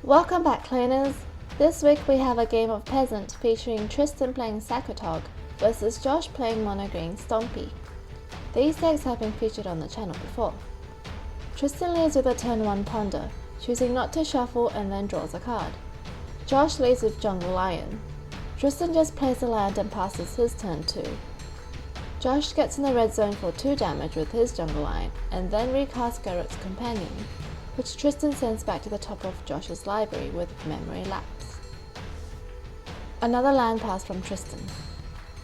Welcome back, cleaners! This week we have a game of Peasant featuring Tristan playing Psychatog versus Josh playing Mono Green Stompy. These decks have been featured on the channel before. Tristan leads with a turn 1 ponder, choosing not to shuffle and then draws a card. Josh leads with Jungle Lion. Tristan just plays a land and passes his turn 2. Josh gets in the red zone for 2 damage with his Jungle Lion and then recasts Garrot's Companion, which Tristan sends back to the top of Josh's library with Memory Lapse. Another land pass from Tristan.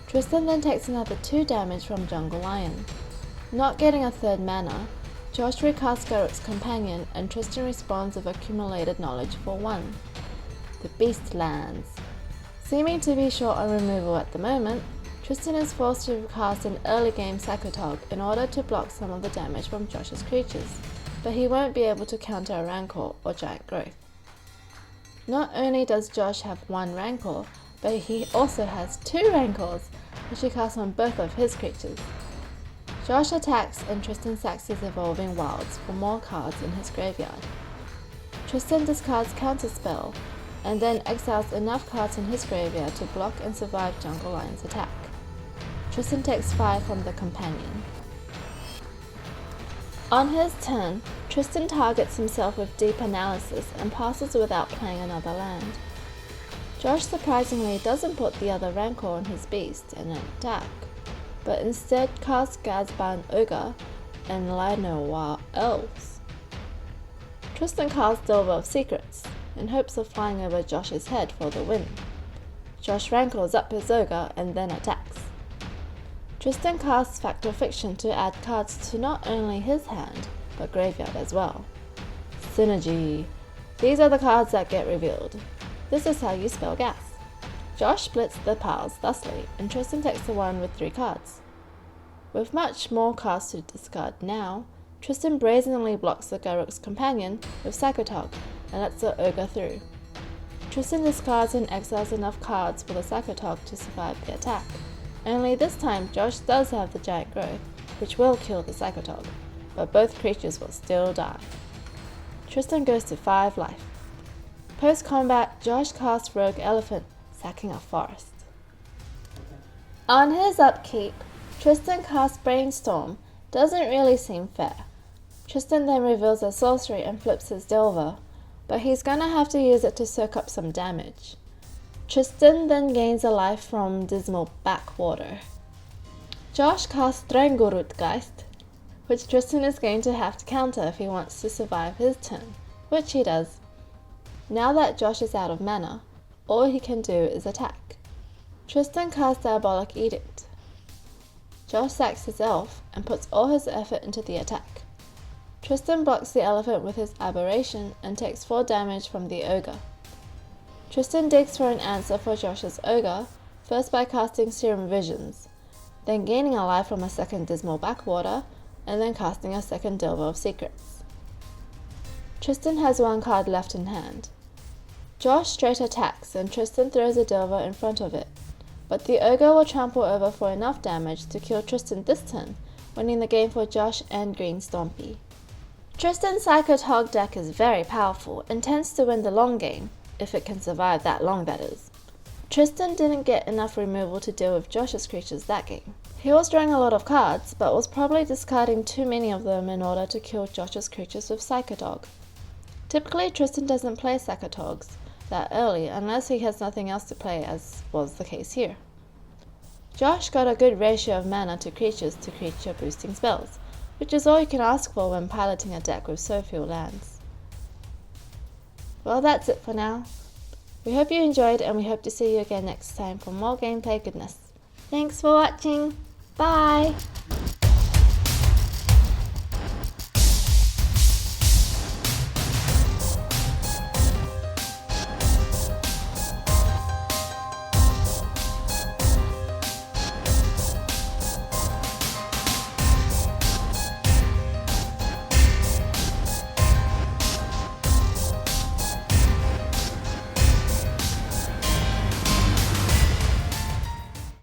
Tristan then takes another 2 damage from Jungle Lion. Not getting a 3rd mana, Josh recasts Garrot's Companion and Tristan responds with Accumulated Knowledge for 1. The Beast lands. Seeming to be short on removal at the moment, Tristan is forced to cast an early game Psychotog in order to block some of the damage from Josh's creatures, but he won't be able to counter a Rancor or Giant Growth. Not only does Josh have 1 Rancor, but he also has 2 Rancors, which he casts on both of his creatures. Josh attacks and Tristan sacks his Evolving Wilds for more cards in his graveyard. Tristan discards Counterspell, and then exiles enough cards in his graveyard to block and survive Jungle Lion's attack. Tristan takes 5 from the Companion. On his turn, Tristan targets himself with Deep Analysis and passes without playing another land. Josh surprisingly doesn't put the other Rancor on his beast and attack, but instead casts Gazban Ogre and Linoir Elves. Tristan casts Delver of Secrets in hopes of flying over Josh's head for the win. Josh rancors up his Ogre and then attacks. Tristan casts Fact or Fiction to add cards to not only his hand, but graveyard as well. Synergy. These are the cards that get revealed. This is how you spell gas. Josh splits the piles thusly, and Tristan takes the one with 3 cards. With much more cards to discard now, Tristan brazenly blocks the Garrot's Companion with Psychotog and lets the Ogre through. Tristan discards and exiles enough cards for the Psychotog to survive the attack. Only this time Josh does have the Giant Growth, which will kill the Psychotog, but both creatures will still die. Tristan goes to 5 life. Post-combat, Josh casts Rogue Elephant, sacking a forest. On his upkeep, Tristan casts Brainstorm. Doesn't really seem fair. Tristan then reveals a sorcery and flips his Delver, but he's gonna have to use it to soak up some damage. Tristan then gains a life from Dismal Backwater. Josh casts Strangurutgeist, which Tristan is going to have to counter if he wants to survive his turn, which he does. Now that Josh is out of mana, all he can do is attack. Tristan casts Diabolic Edict. Josh sacks his elf and puts all his effort into the attack. Tristan blocks the elephant with his Aberration and takes 4 damage from the ogre. Tristan digs for an answer for Josh's ogre, first by casting Serum Visions, then gaining a life from a second Dismal Backwater, and then casting a second Delver of Secrets. Tristan has 1 card left in hand. Josh straight attacks and Tristan throws a Delver in front of it, but the ogre will trample over for enough damage to kill Tristan this turn, winning the game for Josh and Green Stompy. Tristan's Psychotog deck is very powerful and tends to win the long game, if it can survive that long, that is. Tristan didn't get enough removal to deal with Josh's creatures that game. He was drawing a lot of cards, but was probably discarding too many of them in order to kill Josh's creatures with Psychotog. Typically, Tristan doesn't play Psychatogs that early unless he has nothing else to play, as was the case here. Josh got a good ratio of mana to creatures to creature boosting spells, which is all you can ask for when piloting a deck with so few lands. Well, that's it for now. We hope you enjoyed and we hope to see you again next time for more gameplay goodness. Thanks for watching. Bye!